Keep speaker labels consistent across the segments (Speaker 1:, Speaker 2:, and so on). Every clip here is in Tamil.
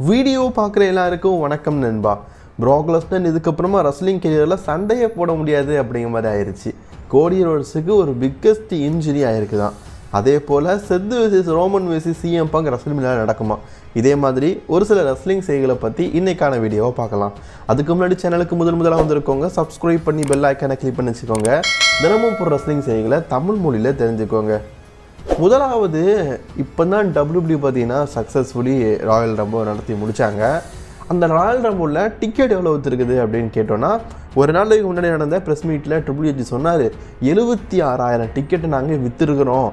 Speaker 1: வீடியோ பார்க்குற எல்லாருக்கும் வணக்கம் நண்பா. ப்ராக் லெஸ்னர் இதுக்கப்புறமா ரெஸ்லிங் கெரியரில் சண்டையே போட முடியாது அப்படிங்கிற மாதிரி ஆயிடுச்சு. கோடி ரோட்ஸுக்கு ஒரு பிக்கஸ்ட் இன்ஜுரி ஆயிருக்கு தான். அதே போல் Seth versus Roman versus CM Punk ரெஸ்லிங்ல நடக்குமா? இதே மாதிரி ஒரு சில ரெஸ்லிங் செய்திகளை பற்றி இன்றைக்கான வீடியோவை பார்க்கலாம். அதுக்கு முன்னாடி சேனலுக்கு முதலாக வந்திருக்கோங்க, சப்ஸ்கிரைப் பண்ணி பெல் ஐக்கானை கிளிக் பண்ணி வச்சுக்கோங்க. தினமும் போகிற ரெஸ்லிங் செய்திகளை தமிழ் மொழியில் தெரிஞ்சுக்கோங்க. முதலாவது இப்போ தான் WWE பார்த்தீங்கன்னா சக்ஸஸ்ஃபுல்லி ராயல் ரம்பிள் நடத்தி முடித்தாங்க. அந்த ராயல் ரம்பிளில் டிக்கெட் எவ்வளோ விற்றுருக்குது அப்படின்னு கேட்டோன்னா, ஒரு நாளைக்கு முன்னாடி நடந்த ப்ரெஸ் மீட்டில் Triple H சொன்னார், 76,000 டிக்கெட்டு நாங்கள் விற்றுருக்குறோம்,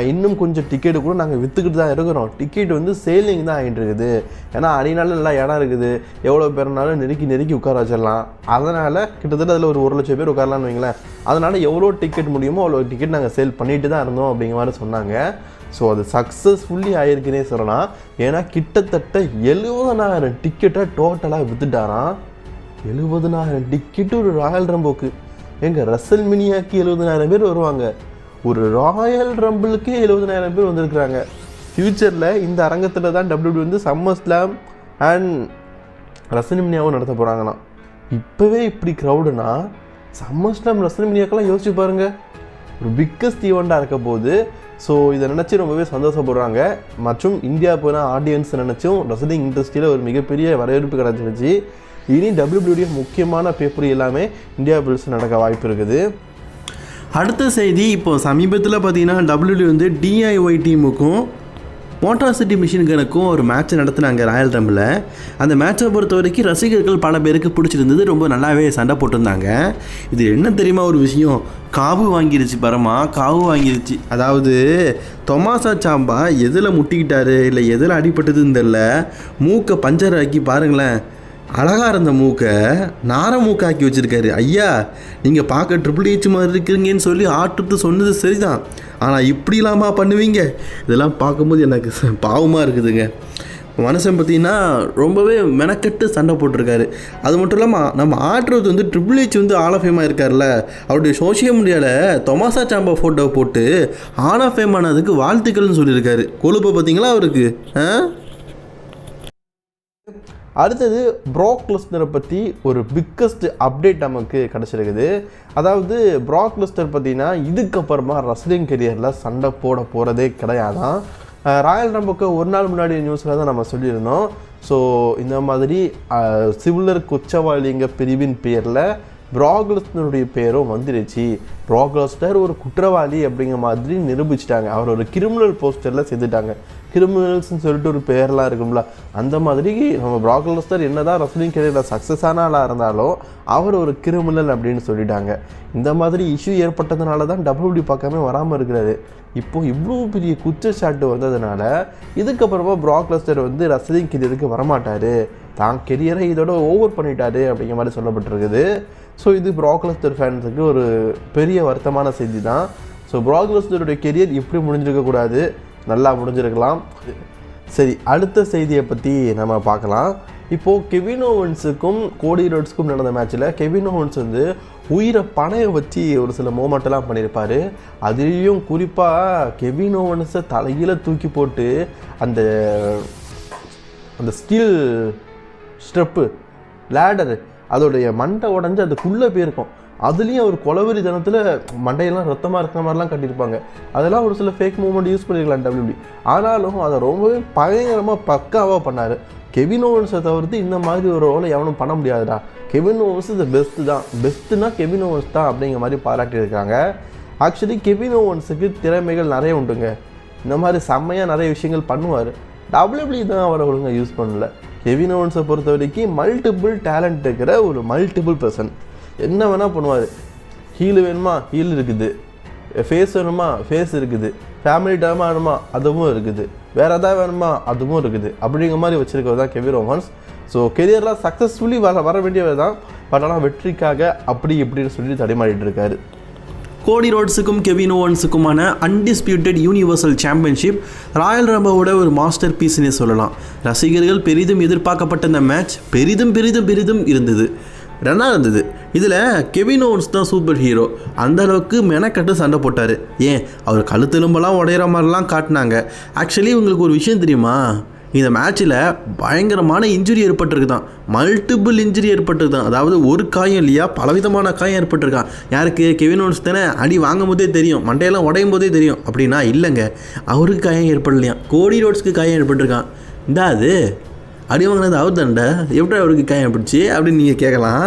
Speaker 1: இன்னும் கொஞ்சம் டிக்கெட்டு கூட நாங்கள் விற்றுக்கிட்டு தான் இருக்கிறோம். டிக்கெட் வந்து சேலிங் தான் ஆகிட்டு இருக்குது. ஏன்னா அடினால நல்லா இடம் இருக்குது, எவ்வளோ பேர்னாலும் நெருக்கி உட்கார வச்சிடலாம். அதனால் கிட்டத்தட்ட அதில் ஒரு 1,00,000 பேர் உட்காரலான்னு வைங்களேன். அதனால் எவ்வளோ டிக்கெட் முடியுமோ அவ்வளோ டிக்கெட் நாங்கள் சேல் பண்ணிட்டு தான் இருந்தோம் அப்படிங்கிற மாதிரி சொன்னாங்க. ஸோ அது சக்ஸஸ்ஃபுல்லி ஆகிருக்குன்னே சொல்லலாம். ஏன்னா கிட்டத்தட்ட 70,000 டிக்கெட்டை டோட்டலாக விற்றுட்டாராம். 70,000 டிக்கெட்டு ஒரு ராயல் ரம்பிளுக்கு. எங்கள் ரெஸ்ல்மேனியாக்கு 70,000 பேர் வருவாங்க, ஒரு ராயல் ரம்பிளுக்கே 70,000 பேர் வந்திருக்கிறாங்க. ஃப்யூச்சரில் இந்த அரங்கத்தில் தான் WWE வந்து சம்மர் ஸ்லாம் அண்ட் ரெஸ்ல்மேனியாவும் நடத்த போகிறாங்களாம். இப்போவே இப்படி க்ரௌடுனா சம்மர் ஸ்லாம் ரெஸ்ல்மேனியாக்கெல்லாம் யோசிச்சு பாருங்கள், ஒரு பிக்கஸ்ட் ஈவெண்ட்டாக இருக்க போகுது. ஸோ இதை நினச்சி ரொம்பவே சந்தோஷப்படுறாங்க. மற்றும் இந்தியா போன ஆடியன்ஸ் நினச்சும் ரெஸ்லிங் இண்டஸ்ட்ரியில் ஒரு மிகப்பெரிய வரவேற்பு கிடச்சிருச்சு. இனி WWE முக்கியமான பேப்பர் எல்லாமே இந்தியா பில்ஸ் நடக்க வாய்ப்பு இருக்குது.
Speaker 2: அடுத்த செய்தி, இப்போது சமீபத்தில் பார்த்தீங்கன்னா WWE வந்து DIY டீமுக்கும் மோட்டார் சிட்டி மிஷின் கனுக்கும் ஒரு மேட்ச் நடத்தினாங்க ராயல் ரம்பிளில். அந்த மேட்சை பொறுத்த வரைக்கும் ரசிகர்கள் பல பேருக்கு பிடிச்சிருந்தது, ரொம்ப நல்லாவே சண்டை போட்டிருந்தாங்க. இது என்ன தெரியுமா ஒரு விஷயம், காவு வாங்கிருச்சு பரமா, காவு வாங்கிருச்சு. அதாவது தொமாசா சாம்பா எதில் முட்டிக்கிட்டாரு இல்லை எதில் அடிபட்டதுன்னு தெரில, மூக்கை பஞ்சர் ஆக்கி பாருங்களேன், அழகாக இருந்த மூக்கை நார மூக்காக்கி வச்சுருக்காரு. ஐயா நீங்கள் பார்க்க Triple H மாதிரி இருக்கிறீங்கன்னு சொல்லி ஆட்டுட்டு சொன்னது சரிதான், ஆனால் இப்படி இல்லாமா பண்ணுவீங்க? இதெல்லாம் பார்க்கும்போது எனக்கு பாவமாக இருக்குதுங்க. மனுஷன் பார்த்தீங்கன்னா ரொம்பவே மெனக்கட்டு சண்டை போட்டிருக்காரு. அது மட்டும் இல்லாமல் நம்ம ஆட்டுறது வந்து Triple H வந்து ஆல் ஆஃப் ஃபேமாக இருக்கார்ல, அவருடைய சோஷியல் மீடியாவில் தொமாசா சாம்பா ஃபோட்டோ போட்டு ஆல் ஆஃப் ஃபேம் ஆனதுக்கு வாழ்த்துக்கள்னு சொல்லியிருக்காரு. கொழுப்பை பார்த்தீங்களா அவருக்கு?
Speaker 1: அடுத்தது ப்ராக் லெஸ்னரை பற்றி ஒரு பிக்கஸ்ட் அப்டேட் நமக்கு கிடச்சிருக்குது. அதாவது ப்ராக் லெஸ்னர் பார்த்தீங்கன்னா இதுக்கப்புறமா ரெஸ்லிங் கெரியரில் சண்டை போட போகிறதே கிடையாதான். ராயல் ரம்பிளுக்கு ஒரு நாள் முன்னாடி நியூஸில் தான் நம்ம சொல்லியிருந்தோம். ஸோ இந்த மாதிரி சிவிலர் குற்றவாளிங்க பிரிவின் பேரில் ப்ராக் லெஸ்னருடைய பேரும் வந்துருச்சு. ப்ராக் லெஸ்னர் ஒரு குற்றவாளி அப்படிங்கிற மாதிரி நிரூபிச்சிட்டாங்க. அவர் ஒரு கிரிமினல் போஸ்டரில் சேர்த்துட்டாங்க. கிரிமினல்ஸ்ன்னு சொல்லிட்டு ஒரு பேர்லாம் இருக்கும்ல, அந்த மாதிரி நம்ம ப்ராக் லெஸ்னர் என்ன தான் ரெஸ்லிங் கெரியரில் சக்ஸஸான ஆளாக இருந்தாலும் அவர் ஒரு கிரிமினல் அப்படின்னு சொல்லிட்டாங்க. இந்த மாதிரி இஷ்யூ ஏற்பட்டதுனால தான் WWE பார்க்காம வராமல் இருக்கிறாரு. இப்போது இவ்வளோ பெரிய குற்றச்சாட்டு வந்ததுனால இதுக்கப்புறமா ப்ராக் லெஸ்னர் வந்து ரெஸ்லிங் கெரியருக்கு வரமாட்டார், தான் கெரியரை இதோட ஓவர் பண்ணிட்டாரு அப்படிங்கிற மாதிரி சொல்லப்பட்டிருக்குது. ஸோ இது ப்ராக் லெஸ்னர் ஃபேன்ஸுக்கு ஒரு பெரிய வருத்தமான செய்தி தான். ஸோ ப்ராக் லெஸ்னருடைய கெரியர் இப்படி முடிஞ்சிருக்கக்கூடாது, நல்லா முடிஞ்சிருக்கலாம். சரி, அடுத்த செய்தியை பற்றி நம்ம பார்க்கலாம். இப்போது கெவின் ஓவன்ஸுக்கும் கோடி ரோட்ஸுக்கும் நடந்த மேட்ச்சில் கெவின் ஓவன்ஸ் வந்து உயிரை பணையை வச்சு ஒரு சில மூமெண்ட்டெல்லாம் பண்ணியிருப்பார். அதுலேயும் குறிப்பாக கெவின் ஓவன்ஸை தலையில் தூக்கி போட்டு அந்த அந்த ஸ்டீல் ஸ்டெப்பு லேடரு அதோடைய மண்டை உடஞ்சி அதுக்குள்ளே போயிருக்கும். அதுலேயும் அவர் கொலவெறி தினத்தில் மண்டையெல்லாம் ரத்தமாக இருக்கிற மாதிரிலாம் கட்டியிருப்பாங்க. அதெல்லாம் ஒரு சில ஃபேக் மூமெண்ட் யூஸ் பண்ணியிருக்கலாம் WWE. ஆனாலும் அதை ரொம்பவே பயங்கரமாக பக்காவாக பண்ணார். கெவின் ஓவன்ஸை தவிர்த்து இந்த மாதிரி ஒரு ரோலை எவனும் பண்ண முடியாதுடா, கெவின் ஓவன்ஸ் இந்த பெஸ்ட்டு தான், பெஸ்ட்டுனா கெவின் ஓவன்ஸ் தான் அப்படிங்கிற மாதிரி பாராட்டியிருக்காங்க. ஆக்சுவலி கெவின் ஓவன்ஸுக்கு திறமைகள் நிறைய உண்டுங்க. இந்த மாதிரி செம்மையாக நிறைய விஷயங்கள் பண்ணுவார். WWE தான் அவரை ஒழுங்காக யூஸ் பண்ணல. கெவின் ஓவன்ஸை பொறுத்த வரைக்கும் மல்டிபிள் டேலண்ட் இருக்கிற ஒரு மல்டிபிள் பர்சன். என்ன வேணால் பண்ணுவார். ஹீல் வேணுமா ஹீல் இருக்குது, ஃபேஸ் வேணுமா ஃபேஸ் இருக்குது, ஃபேமிலி டைமாக வேணுமா அதுவும் இருக்குது, வேறு எதாவது வேணுமா அதுவும் இருக்குது. அப்படிங்கிற மாதிரி வச்சுருக்கிறது தான் கெவின் ஓவன்ஸ். ஸோ கெரியரில் சக்ஸஸ்ஃபுல்லி வர வேண்டியவர் தான், பட் ஆனால் வெற்றிக்காக அப்படி இப்படின்னு சொல்லி தடிமாடிட்டு இருக்காரு.
Speaker 2: கோடி ரோட்ஸுக்கும் கெவின் ஓவன்ஸுக்குமான அன்டிஸ்பியூட்டட் யூனிவர்சல் சாம்பியன்ஷிப் ராயல் ரம்பிளோட ஒரு மாஸ்டர் பீஸ்னே சொல்லலாம். ரசிகர்கள் பெரிதும் எதிர்பார்க்கப்பட்ட இந்த மேட்ச் பெரிதும் இருந்தது, ரன்னாக இருந்தது. இதில் கெவின் ஓவன்ஸ் தான் சூப்பர் ஹீரோ. அந்த அளவுக்கு மெனக்கட்டு சண்டை போட்டார். ஏன் அவர் கழுத்தெலும்பெல்லாம் உடையிற மாதிரிலாம் காட்டினாங்க. ஆக்சுவலி உங்களுக்கு ஒரு விஷயம் தெரியுமா, இந்த மேட்ச்சில் பயங்கரமான இன்ஜுரி ஏற்பட்டிருக்குதான், மல்டிபிள் இன்ஜுரி ஏற்பட்டிருக்குதான். அதாவது ஒரு காயம் இல்லையா, பலவிதமான காயம் ஏற்பட்டிருக்கான். யாருக்கு? கெவின் ஓவன்ஸ் தானே. அடி வாங்கும் போதே தெரியும், மண்டையெல்லாம் உடையும் போதே தெரியும். அப்படின்னா இல்லைங்க, அவருக்கு காயம் ஏற்படலையா, கோடி ரோட்ஸ்க்கு காயம் ஏற்பட்டிருக்கான். இந்தா அது அடி வாங்கினது அவர் தான்டா, எப்படி அவருக்கு காயம் பிடிச்சி அப்படின்னு நீங்கள் கேட்கலாம்.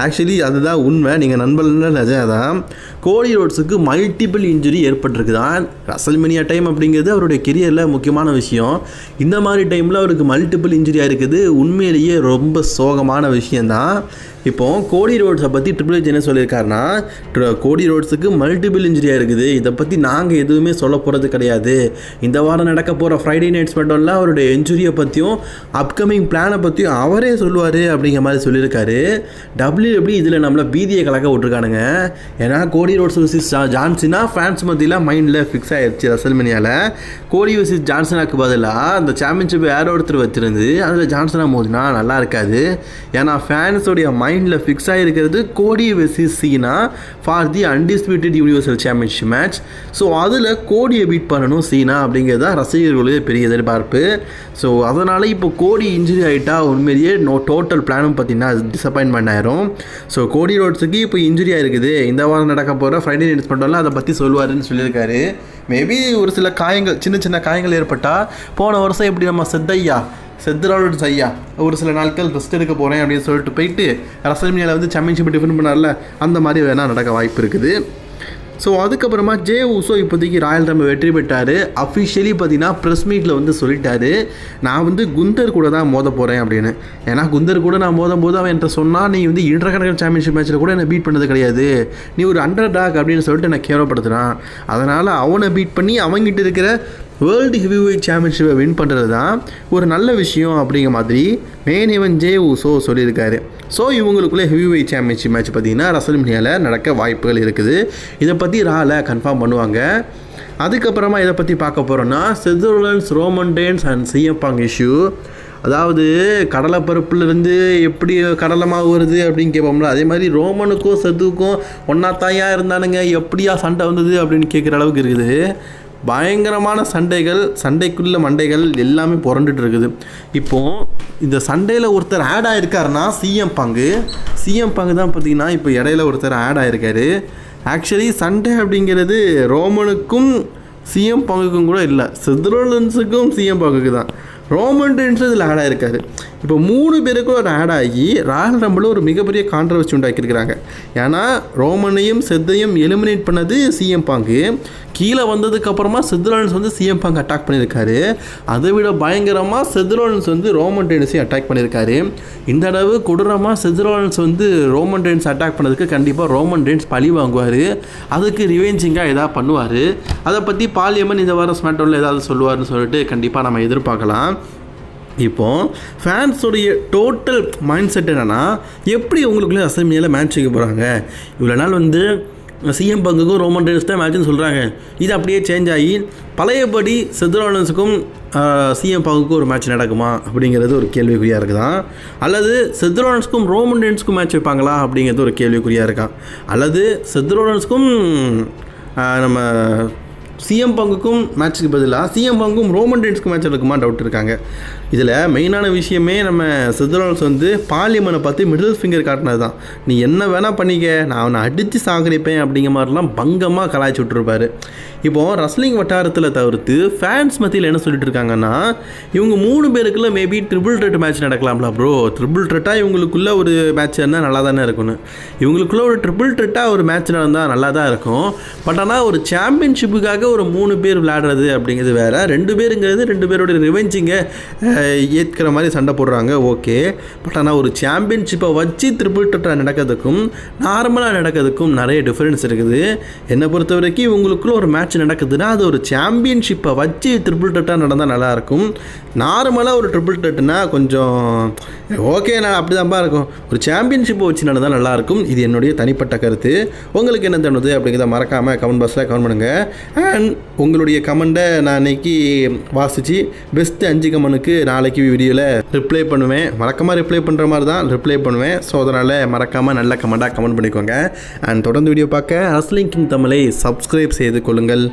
Speaker 2: ஆக்சுவலி அதுதான் உண்மை, நீங்கள் நண்பர்கள் நிஜம் தான். கோடி ரோட்ஸுக்கு மல்டிபிள் இன்ஜுரி ஏற்பட்டிருக்குதான். ரசல்மேனியா டைம் அப்படிங்கிறது அவருடைய கெரியரில் முக்கியமான விஷயம். இந்த மாதிரி டைமில் அவருக்கு மல்டிபிள் இன்ஜுரியாக இருக்குது, உண்மையிலேயே ரொம்ப சோகமான விஷயந்தான். இப்போது கோடி ரோட்ஸை பற்றி ட்ரிபிள் ஹெச் என்ன சொல்லியிருக்காருன்னா, கோடி ரோட்ஸுக்கு மல்டிபிள் இன்ஜுரியாக இருக்குது, இதை பற்றி நாங்கள் எதுவுமே சொல்ல போகிறது கிடையாது. இந்த வாரம் நடக்க போகிற ஃப்ரைடே நைட் ஸ்மெட்டோவில் அவருடைய இன்ஜுரியை பற்றியும் அப்கமிங் பிளானை பற்றியும் அவரே சொல்லுவார் அப்படிங்கிற மாதிரி சொல்லியிருக்காரு. டபிள்யூடபிள்யூ இதில் நம்மளை பீதியை கலக்க விட்ருக்கானுங்க. ஏன்னா கோடி ரோட்ஸ் வர்சஸ் ஜான்சினா ஃபேன்ஸ் மத்தியில் மைண்டில் ஃபிக்ஸ் ஆகிடுச்சு. ரசல்மேனியாவில் கோடி வர்சஸ் ஜான்சனாக்கு பதிலாக அந்த சாம்பியன்ஷிப் வேற ஒருத்தர் வச்சிருந்து அதில் ஜான்சனா மோதினா நல்லா இருக்காது. ஏன்னா ஃபேன்ஸோடைய மைண்டில் ஃபிக்ஸ் ஆகிருக்கிறது கோடி versus China for the undisputed universal championship match. So அதில் கோடியை பீட் பண்ணணும் சீனா அப்படிங்கிறது தான் ரசிகர்களுடைய பெரிய எதிர்பார்ப்பு. ஸோ அதனால் இப்போ கோடி இன்ஜுரி ஆகிட்டா உண்மையிலேயே டோட்டல் பிளானும் பார்த்தீங்கன்னா டிசப்பாயின்மெண்ட் ஆயிரும். ஸோ கோடி ரோட்ஸுக்கு இப்போ இன்ஜுரி ஆகிருக்குது, இந்த வாரம் நடக்க போகிற ஃப்ரைடே நைட் ஸ்மெட்டோவில் அதை பற்றி சொல்லுவாருன்னு சொல்லியிருக்காரு. மேபி ஒரு சில காயங்கள், சின்ன சின்ன காயங்கள் ஏற்பட்டால், போன வருஷம் எப்படி நம்ம செத்ராலன்ஸ் ஐயா ஒரு சில நாட்கள் ரெஸ்ட் எடுக்க போகிறேன் அப்படின்னு சொல்லிட்டு போயிட்டு ரசல்மேனியாவில் வந்து சாம்பியன்ஷிப் டிஃபெண்ட் பண்ணார்ல, அந்த மாதிரி வேணால் நடக்க வாய்ப்பு இருக்குது. ஸோ அதுக்கப்புறமா ஜே ஊசோ இப்போதைக்கு ராயல் ரம்பிள் வெற்றி பெற்றார். அஃபிஷியலி பார்த்தீங்கன்னா ப்ரெஸ் மீட்டில் வந்து சொல்லிட்டாரு, நான் வந்து குந்தர் கூட தான் மோத போகிறேன் அப்படின்னு. ஏன்னா குந்தர் கூட நான் மோதும் போது அவன் என்கிட்ட சொன்னால், நீ வந்து இன்டர்கனெக்ட் சாம்பியன்ஷிப் மேட்ச்சில் கூட என்னை பீட் பண்ணது கிடையாது, நீ ஒரு அண்டர் டாக் அப்படின்னு சொல்லிட்டு என்னை கேவலப்படுத்துனான். அதனால் அவனை பீட் பண்ணி அவங்ககிட்ட இருக்கிற வேர்ல்டு ஹெவிவெயிட் சாம்பியன்ஷிப்பை வின் பண்ணுறது தான் ஒரு நல்ல விஷயம் அப்படிங்கிற மாதிரி மெயின் ஈவன் ஜே ஊசோ சொல்லியிருக்காரு. ஸோ இவங்களுக்குள்ளே ஹெவிவெயிட் சாம்பியன்ஷிப் மேட்ச் பார்த்திங்கன்னா ரசல்மேனியாவில் நடக்க வாய்ப்புகள் இருக்குது. இதை பற்றி ரால கன்ஃபார்ம் பண்ணுவாங்க. அதுக்கப்புறமா இதை பற்றி பார்க்க போகிறோன்னா Seth Rollins, Roman Reigns and CM Punk issue. அதாவது கடலை பருப்புலேருந்து எப்படி கடலை மாவு வருது அப்படின்னு கேட்போம்ல, அதே மாதிரி ரோமனுக்கும் செத்துக்கும் ஒன்றா தாயாக இருந்தானுங்க, எப்படியா சண்டை வந்தது அப்படின்னு கேட்குற அளவுக்கு இருக்குது. பயங்கரமான சண்டைக்குள்ள மண்டைகள் எல்லாமே புரண்டுட்டு இருக்குது. இப்போது இந்த சண்டையில் ஒருத்தர் ஆட் ஆகிருக்காருன்னா சிஎம் பங்கு தான் பார்த்திங்கன்னா இப்போ இடையில ஒருத்தர் ஆட் ஆகிருக்காரு. ஆக்சுவலி சண்டை அப்படிங்கிறது ரோமனுக்கும் சிஎம் பங்குக்கும் கூட இல்லை, செத் ரோலன்ஸுக்கும் சிஎம் பங்குக்கு தான். ரோமன் ரெய்ன்ஸ் இதில் ஆட் ஆகிருக்காரு. இப்போ 3 பேருக்கும் ஒரு ஆட் ஆகி ராயல் ரம்பிள் ஒரு மிகப்பெரிய கான்ட்ரவர்சி உண்டாக்கியிருக்கிறாங்க. ஏன்னா ரோமனையும் செத்தையும் எலிமினேட் பண்ணது சிஎம் பங்கு. கீழே வந்ததுக்கப்புறமா செத் ரோலன்ஸ் வந்து சிஎம் பங்க் அட்டாக் பண்ணியிருக்காரு. அதை விட பயங்கரமாக செத் ரோலன்ஸ் வந்து ரோமன் ரெய்ன்ஸையும் அட்டாக் பண்ணியிருக்காரு. இந்த அளவு கொடூரமாக செத் ரோலன்ஸ் வந்து ரோமன் ரெய்ன்ஸ் அட்டாக் பண்ணதுக்கு கண்டிப்பாக ரோமன் ரெய்ன்ஸ் பழி வாங்குவார், அதுக்கு ரிவெஞ்சிங்காக எதாவது பண்ணுவார். அதை பற்றி பால் ஹெமன் இந்த வாரம் ஸ்மாக்டவுனில் ஏதாவது சொல்லுவார்னு சொல்லிட்டு கண்டிப்பாக நம்ம எதிர்பார்க்கலாம். இப்போது ஃபேன்ஸோடைய டோட்டல் மைண்ட் செட் என்னென்னா, எப்படி உங்களுக்குள்ளே ரசல்மேனியாவில் மேட்ச் வைக்க போகிறாங்க. இவ்வளோ நாள் வந்து சிஎம் பங்குக்கும் ரோமன் ரெய்ன்ஸ் தான் மேட்ச்னு சொல்கிறாங்க. இது அப்படியே சேஞ்ச் ஆகி பழையபடி செத் ரோலன்ஸுக்கும் சிஎம் பங்குக்கும் ஒரு மேட்ச் நடக்குமா அப்படிங்கிறது ஒரு கேள்விக்குறியாக இருக்குதான். அல்லது செத் ரோலன்ஸுக்கும் ரோமன் ரெய்ன்ஸுக்கும் மேட்ச் வைப்பாங்களா அப்படிங்கிறது ஒரு கேள்விக்குறியாக இருக்கான். அல்லது செத் ரோலன்ஸுக்கும் நம்ம சிஎம் பங்குக்கும் மேட்ச்சுக்கு பதிலாக சிஎம் பங்கும் ரோமன் ரெய்ன்ஸ்க்கு மேட்ச் இருக்குமா டவுட் இருக்காங்க. இதில் மெயினான விஷயமே நம்ம செத் ரோலன்ஸ் வந்து பால் ஹெமனை பார்த்து மிடில் ஃபிங்கர் காட்டினது தான். நீ என்ன வேணால் பண்ணிக்க, நான் அவனை அடித்து சாகரிப்பேன் அப்படிங்கிற மாதிரிலாம் பங்கமாக கலாய்ச்சி விட்ருப்பாரு. இப்போது ரஸ்லிங் வட்டாரத்தில் தவிர்த்து ஃபேன்ஸ் மத்தியில் என்ன சொல்லிட்டு இருக்காங்கன்னா, இவங்க 3 பேருக்குள்ள மேபி ட்ரிபிள் த்ரெட் மேட்ச் நடக்கலாம்ல ப்ரோ, ட்ரிபிள் த்ரெட்டாக இவங்களுக்குள்ள ஒரு மேட்ச் இருந்தால் நல்லா தானே இருக்கும்னு. இவங்களுக்குள்ள ஒரு ட்ரிபிள் த்ரெட்டாக ஒரு மேட்ச் நடந்தால் நல்லா தான் இருக்கும். பட் ஆனால் ஒரு சாம்பியன்ஷிப்புக்காக ஒரு 3 பேர் விளையாடுறது அப்படிங்கிறது வேறு. 2 பேருங்கிறது 2 பேரோட ரிவெஞ்சிங்க ஏற்கிற மாதிரி சண்டை போடுறாங்க, ஓகே. பட் ஆனால் ஒரு சாம்பியன்ஷிப்பை வச்சு ட்ரிபிள் த்ரெட்டாக நடக்கிறதுக்கும் நார்மலாக நடக்கிறதுக்கும் நிறைய டிஃப்ரென்ஸ் இருக்குது. என்னை பொறுத்த வரைக்கும் இவங்களுக்குள்ள ஒரு மேட்ச் நடக்குதுன்னா அது ஒரு சாம்பியன்ஷிப்பை வச்சு ட்ரிபிள் த்ரெட்டாக நடந்தால் நல்லாயிருக்கும். நார்மலாக ஒரு ட்ரிபிள் த்ரெட்னா கொஞ்சம் ஓகே, நான் அப்படி தான்ப்பா இருக்கும். ஒரு சாம்பியன்ஷிப்பை வச்சு நடந்தால் நல்லாயிருக்கும். இது என்னுடைய தனிப்பட்ட கருத்து. உங்களுக்கு என்ன தோணுது அப்படிங்கிறத மறக்காமல் கமெண்ட் பாக்ஸில் கமெண்ட் பண்ணுங்கள். அண்ட் உங்களுடைய கமெண்ட்டை நான் இன்றைக்கி வாசித்து பெஸ்ட்டு 5 கமெண்ட்டுக்கு நாளைக்கு வீடியோவில் ரிப்ளை பண்ணுவேன். மறக்காமல் ரிப்ளை பண்ணுற மாதிரி தான் ரிப்ளை பண்ணுவேன். ஸோ அதனால் மறக்காமல் நல்ல கமெண்ட்டாக கமெண்ட் பண்ணிக்கோங்க. அண்ட் தொடர்ந்து வீடியோ பார்க்க ரஸ்லிங் கிங் தமிழை சப்ஸ்கிரைப் செய்து கொள்ளுங்கள்.